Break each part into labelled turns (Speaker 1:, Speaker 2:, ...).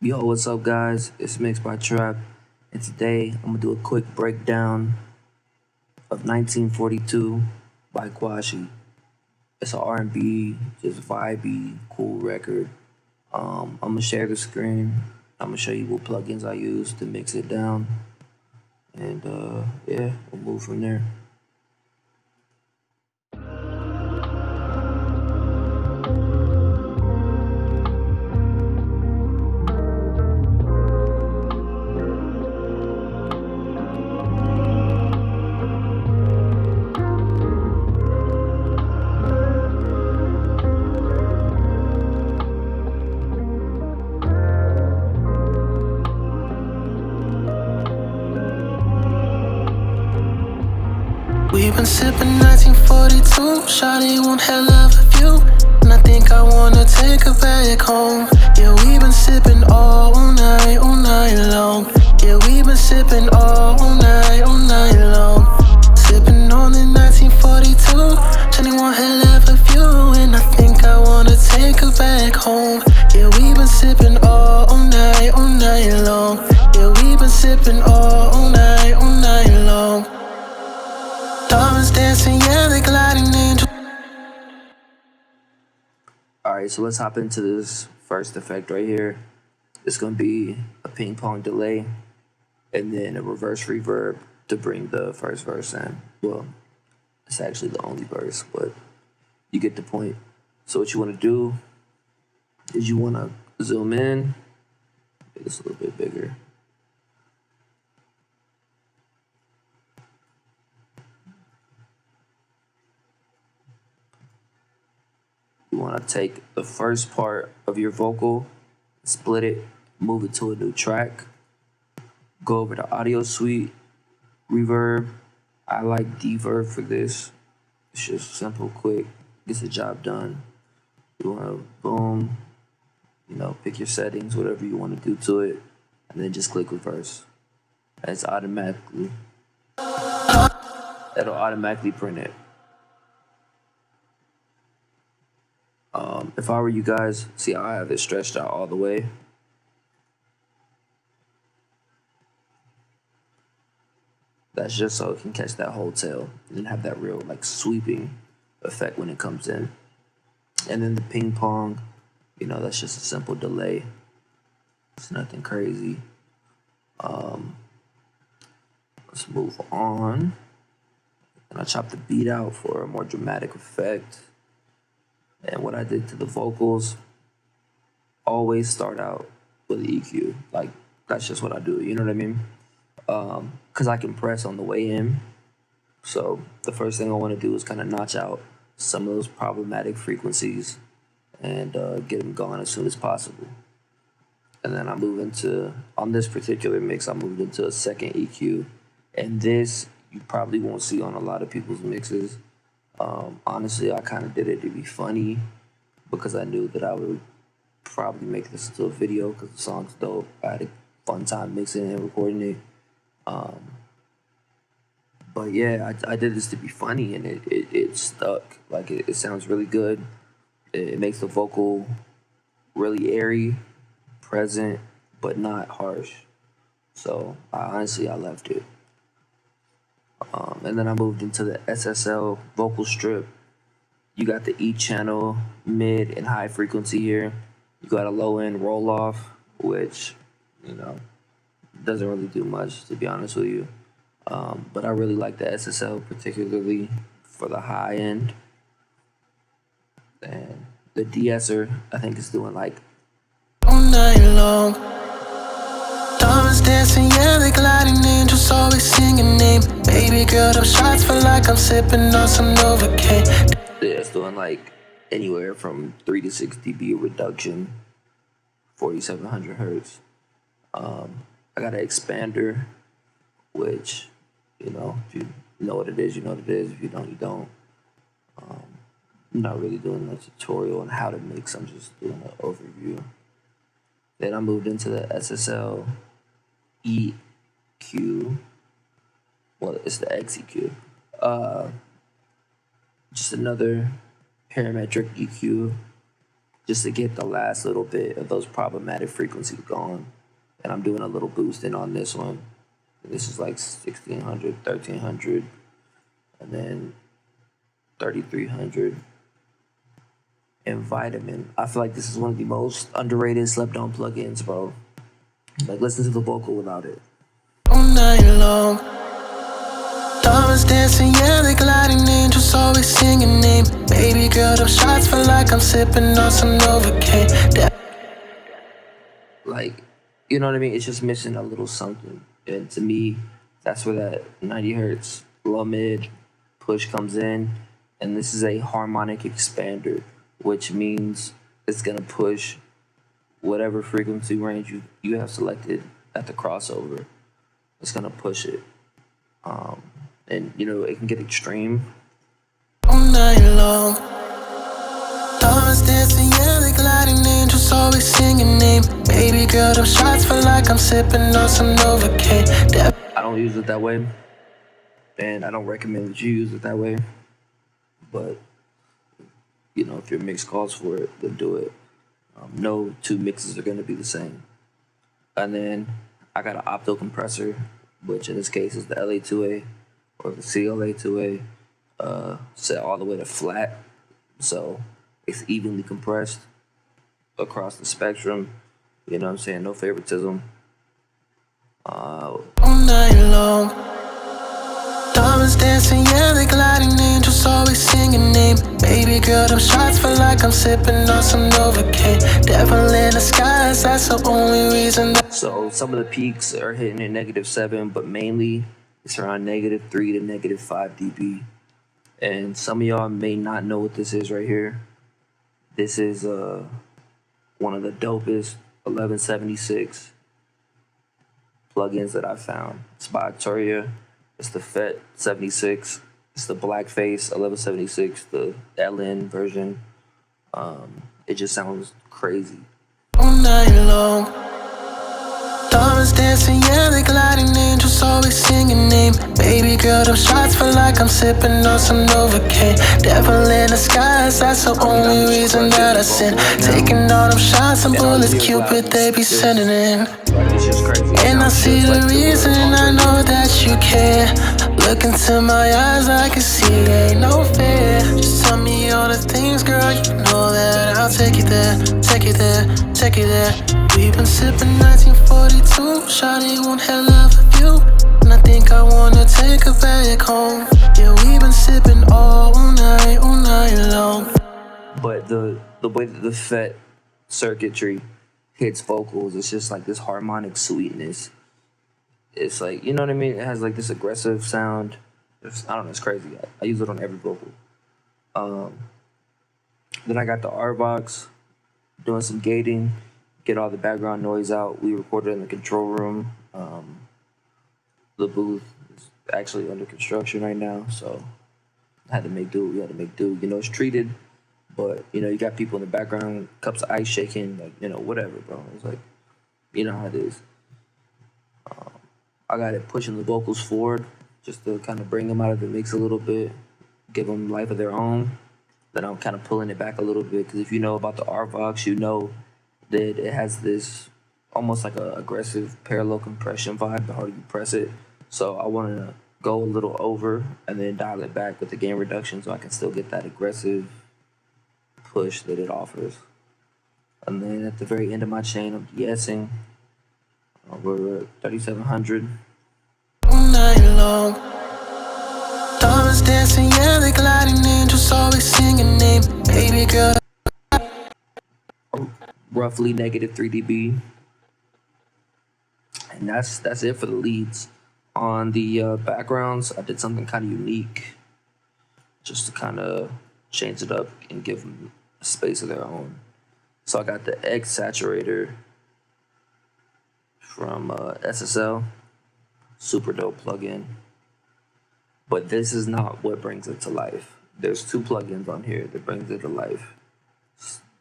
Speaker 1: Yo, what's up, guys? It's Mixed by Trap, and today I'm gonna do a quick breakdown of 1942 by Kwashi. It's an R&B, just vibey, cool record. I'm gonna share the screen. I'm gonna show you what plugins I use to mix it down, and yeah, we'll move from there.
Speaker 2: We've been sipping 1942, shawty one hell of a view, and I think I wanna take her back home. Yeah, we've been sipping all night long. Yeah, we've been sipping all night long. Sipping on the 1942, shawty one hell of a view, and I think I wanna take her back home. Yeah, we've been sipping all night long. Yeah, we've been sipping all night long. Diamonds dancing, yeah, they gliding angel.
Speaker 1: Alright, so let's hop into this first effect right here. It's gonna be a ping pong delay and then a reverse reverb to bring the first verse in. Well, it's actually the only verse, but you get the point. So what you want to do is you want to zoom in, make this a little bit bigger. You want to take the first part of your vocal, split it, move it to a new track, go over to audio suite, reverb. I like deverb for this. It's just simple, quick, gets the job done. You want to boom, pick your settings, whatever you want to do to it, and then just click reverse. And it's that'll automatically print it. If I were you guys, see how I have it stretched out all the way. That's just so it can catch that whole tail and then have that real sweeping effect when it comes in. And then the ping pong, that's just a simple delay. It's nothing crazy. Let's move on. And I chopped the beat out for a more dramatic effect. And what I did to the vocals, always start out with the EQ. That's just what I do, you know what I mean? Because I can press on the way in. So the first thing I want to do is kind of notch out some of those problematic frequencies and get them gone as soon as possible. And then I move into, on this particular mix, I moved into a second EQ. And this you probably won't see on a lot of people's mixes. Honestly, I kind of did it to be funny because I knew that I would probably make this into a video because the song's dope. I had a fun time mixing and recording it. But yeah, I did this to be funny, and it stuck. It sounds really good. It makes the vocal really airy, present, but not harsh. So I left it. And then I moved into the SSL vocal strip. You got the E channel, mid and high frequency here. You got a low end roll off, which, doesn't really do much, to be honest with you. But I really like the SSL, particularly for the high end. And the de-esser, I think, is doing
Speaker 2: all night long. Diamonds dancing, yeah, they gliding angels, always singing name. Baby girl, them shots feel like I'm sipping on some Novocaine.
Speaker 1: Yeah, it's doing anywhere from 3 to 6 dB reduction, 4700 hertz. I got an expander, which, if you know what it is, you know what it is. If you don't, you don't. I'm not really doing a tutorial on how to mix. I'm just doing an overview. Then I moved into the SSL EQ. Well, it's the XEQ. Just another parametric EQ. just to get the last little bit of those problematic frequencies gone. And I'm doing a little boosting on this one. This is like 1600, 1300, and then 3300. And Vitamin. I feel like this is one of the most underrated slept on plugins, bro. Like, listen to the vocal without it.
Speaker 2: All night long. Diamonds dancing, yeah, they gliding, angels always singing name. Baby girl, them shots feel like I'm sipping on some Novocaine.
Speaker 1: Like, you know what I mean? It's just missing a little something. And to me, that's where that 90 hertz low mid push comes in. And this is a harmonic expander, which means it's gonna push whatever frequency range you have selected at the crossover. It's gonna push it. And you know, it can get extreme.
Speaker 2: All night long. Diamonds dancing, yeah, they gliding, angels always singing name. Baby girl, them shots feel like I'm sipping on some Novocaine.
Speaker 1: I don't use it that way, and I don't recommend that you use it that way. But you know, if your mix calls for it, then do it. No two mixes are going to be the same. And then I got an opto compressor, which in this case is the LA2A or the CLA2A, set all the way to flat, so it's evenly compressed across the spectrum. You know what I'm saying? No favoritism.
Speaker 2: All night long. Diamonds dancing, yeah, they gliding, angels always singing name. Baby girl, them shots feel like I'm sipping on some Novocaine. Devil in the skies, that's the only reason that.
Speaker 1: So some of the peaks are hitting at -7, but mainly it's around -3 to -5 dB. And some of y'all may not know what this is right here. This is one of the dopest 1176 plugins that I found. It's by Arturia. It's the FET 76. It's the Blackface 1176, the LN version. It just sounds crazy.
Speaker 2: All night long. Diamonds dancing, yeah, they gliding, angels always singing name. Baby girl, them shots feel like I'm sipping on some Novocaine. Devil in the skies, that's the only reason that I sin. Taking all them shots and bullets, Cupid, they be sending in.
Speaker 1: It's just crazy.
Speaker 2: And I see the reason, I know that you care. Look into my eyes, I can see ain't no fear. Just tell me all the things, girl, you know that I'll take you there, take you there, take you there. We've been sipping 1942, shawty one hell of a view. And I think I wanna take her back home. Yeah, we've been sipping all night long.
Speaker 1: But the way that the FET circuitry hits vocals, it's just like this harmonic sweetness. It's like, you know what I mean? It has like this aggressive sound. I don't know, it's crazy. I use it on every vocal. Then I got the RVox, doing some gating, get all the background noise out. We recorded in the control room. The booth is actually under construction right now, so I had to make do. We had to make do. You know, it's treated, but you know, you got people in the background, cups of ice shaking, like, you know, whatever, bro. It's like, you know how it is. I got it pushing the vocals forward just to kind of bring them out of the mix a little bit, give them life of their own. Then I'm kind of pulling it back a little bit, because if you know about the RVox, you know that it has this almost like a aggressive parallel compression vibe the harder you press it. So I want to go a little over and then dial it back with the gain reduction so I can still get that aggressive push that it offers. And then at the very end of my chain, I'm de-essing. We're at 3700.
Speaker 2: All night long. Diamonds dancing, yeah, they gliding, angels always singing name. Baby girl.
Speaker 1: Roughly -3 dB. And that's it for the leads. On the backgrounds, I did something kind of unique, just to kind of change it up and give them a space of their own. So I got the X Saturator from SSL, super dope plugin. But this is not what brings it to life. There's two plugins on here that brings it to life.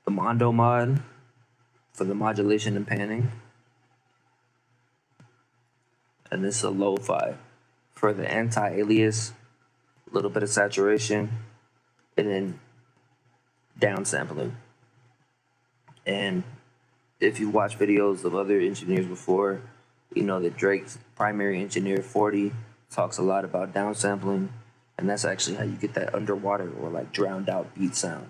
Speaker 1: The Mondo mod for the modulation and panning, and this is a lo-fi for the anti-alias, a little bit of saturation, and then downsampling. And if you watch videos of other engineers before, you know that Drake's primary engineer 40 talks a lot about downsampling, and that's actually how you get that underwater or like drowned out beat sound.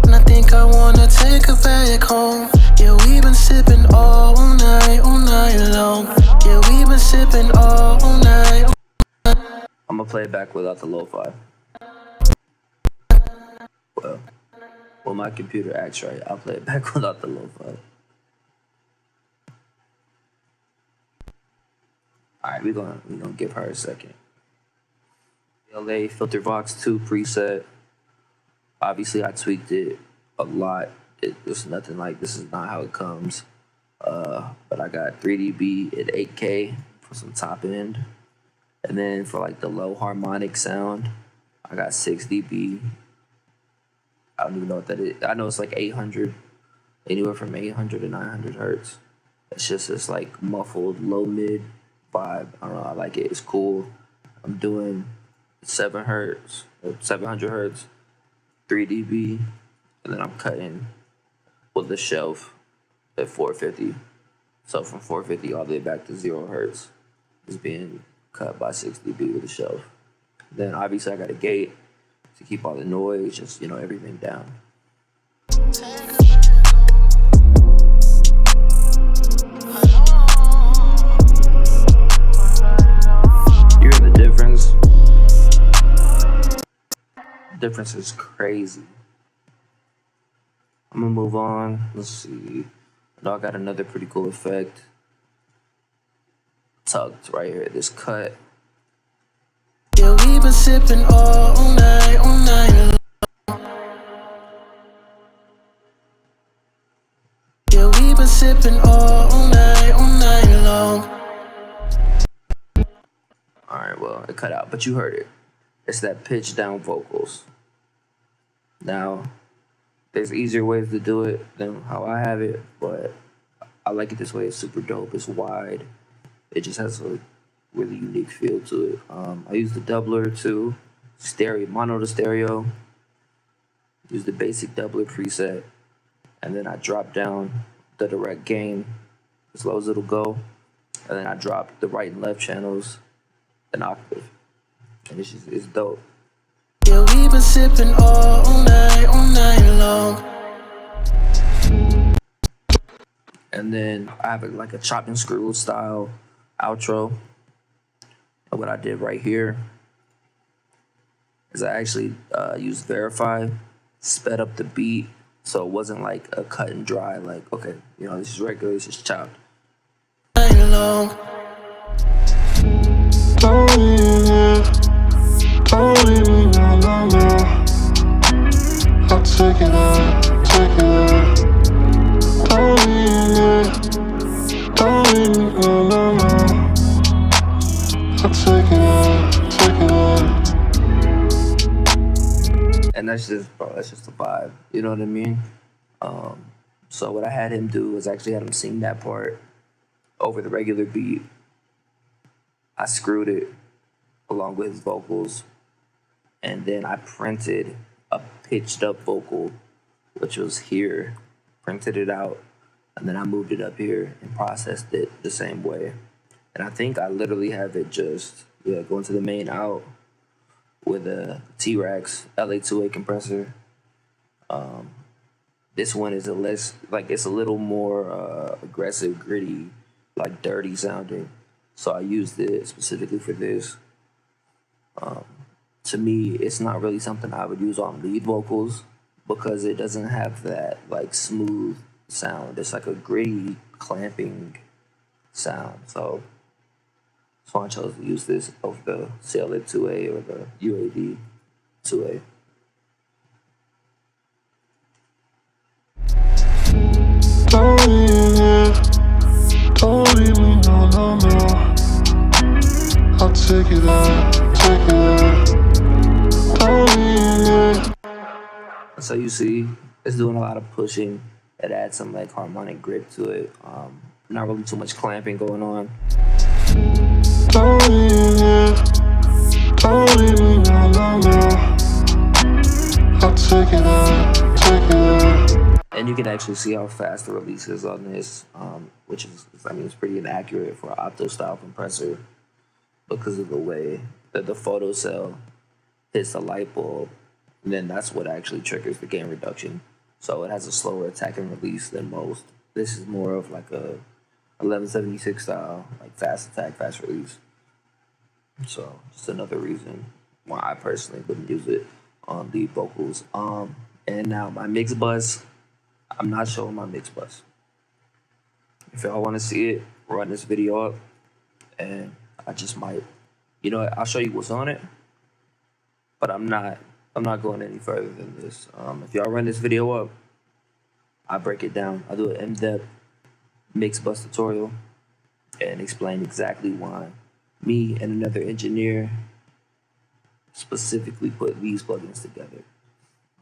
Speaker 2: And I think I wanna take her back home. Yeah, we've been sipping all night long. Yeah, we've been sipping all night.
Speaker 1: I'm gonna play it back without the lo-fi. Well, my computer acts right. I'll play it back without the lo-fi. Alright, we're gonna give her a second. LA Filter Vox 2 preset. Obviously, I tweaked it a lot. There's nothing like this is not how it comes. But I got 3 dB at 8K for some top end. And then for like the low harmonic sound, I got 6 dB. I don't even know what that is. I know it's like 800, anywhere from 800 to 900 hertz. It's just this like muffled low mid vibe. I don't know. I like it. It's cool. I'm doing 7 hertz, or 700 hertz, 3 dB, and then I'm cutting with the shelf at 450. So from 450 all the way back to 0 hertz is being cut by 6 dB with the shelf. Then obviously I got a gate to keep all the noise, just everything down. You hear the difference? The difference is crazy. I'm gonna move on. Let's see. I know I got another pretty cool effect tucked right here. This cut.
Speaker 2: Yeah, we've been sipping all night long. Yeah, we've been sipping all night long.
Speaker 1: Alright, well, it cut out, but you heard it. It's that pitch down vocals. Now, there's easier ways to do it than how I have it, but I like it this way. It's super dope. It's wide. It just has a really unique feel to it. I use the doubler too, mono to stereo. Use the basic doubler preset, and then I drop down the direct gain as low as it'll go, and then I drop the right and left channels an octave, and it's dope.
Speaker 2: Yeah, we've been sipping all night long.
Speaker 1: And then I have like a chop and screw style outro. And what I did right here is I actually used Verify, sped up the beat, so it wasn't like a cut and dry, like, okay, this is regular, this is chopped.
Speaker 2: Long. I'll take it out, take it out. I'll take it out.
Speaker 1: And that's just a vibe, you know what I mean? So what I had him do was actually had him sing that part over the regular beat. I screwed it along with his vocals, and then I printed a pitched up vocal, which was here, printed it out, and then I moved it up here and processed it the same way. And I think I literally have it just going to the main out with a T-Rex LA2A compressor. This one is it's a little more aggressive, gritty, like dirty sounding. So I used it specifically for this. To me, it's not really something I would use on lead vocals because it doesn't have that like smooth sound. It's like a gritty, clamping sound. So that's why I chose to use this over the CLA2A or the UAD 2A.
Speaker 2: Don't leave me, no. I'll take it out, Don't leave me.
Speaker 1: So you see, it's doing a lot of pushing. It adds some like harmonic grip to it. Not really too much clamping going on.
Speaker 2: Don't leave me, no. I'll take it out.
Speaker 1: And you can actually see how fast the release is on this, which is, I mean, it's pretty inaccurate for an opto style compressor because of the way that the photocell hits the light bulb, and then that's what actually triggers the gain reduction. So it has a slower attack and release than most. This is more of like a 1176 style, like fast attack, fast release. So just another reason why I personally wouldn't use it on the vocals. And now my mix bus, I'm not showing my mix bus. If y'all want to see it, run this video up, and I just might, you know, I'll show you what's on it, but I'm not going any further than this. If y'all run this video up, I break it down. I do an in-depth mix bus tutorial and explain exactly why me and another engineer specifically put these plugins together.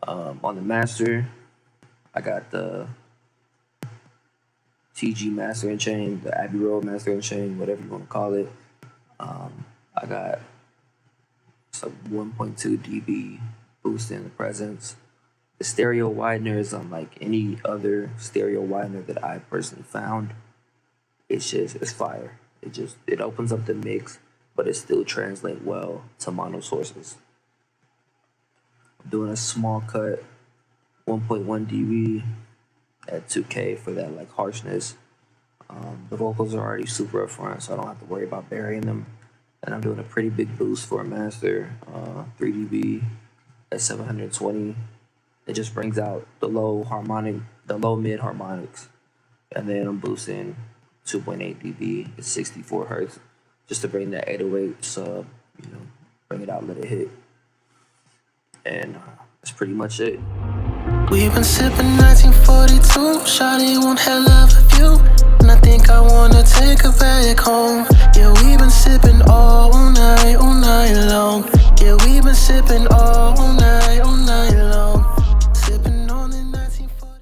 Speaker 1: On the master, I got the TG master and chain, the Abbey Road master and chain, whatever you want to call it. I got some 1.2 dB boost in the presence. The stereo widener is unlike any other stereo widener that I personally found. It's fire. It opens up the mix, but it still translates well to mono sources. I'm doing a small cut, 1.1 dB at 2K for that like harshness. The vocals are already super upfront, so I don't have to worry about burying them. And I'm doing a pretty big boost for a master, 3 dB at 720. It just brings out the low mid harmonics. And then I'm boosting 2.8 dB at 64 hertz just to bring that 808 sub, you know, bring it out, let it hit. And that's pretty much it.
Speaker 2: We've been sipping 1942, shawty one hell of a view, and I think I wanna take her back home. Yeah, we've been sipping all night long. Yeah, we've been sipping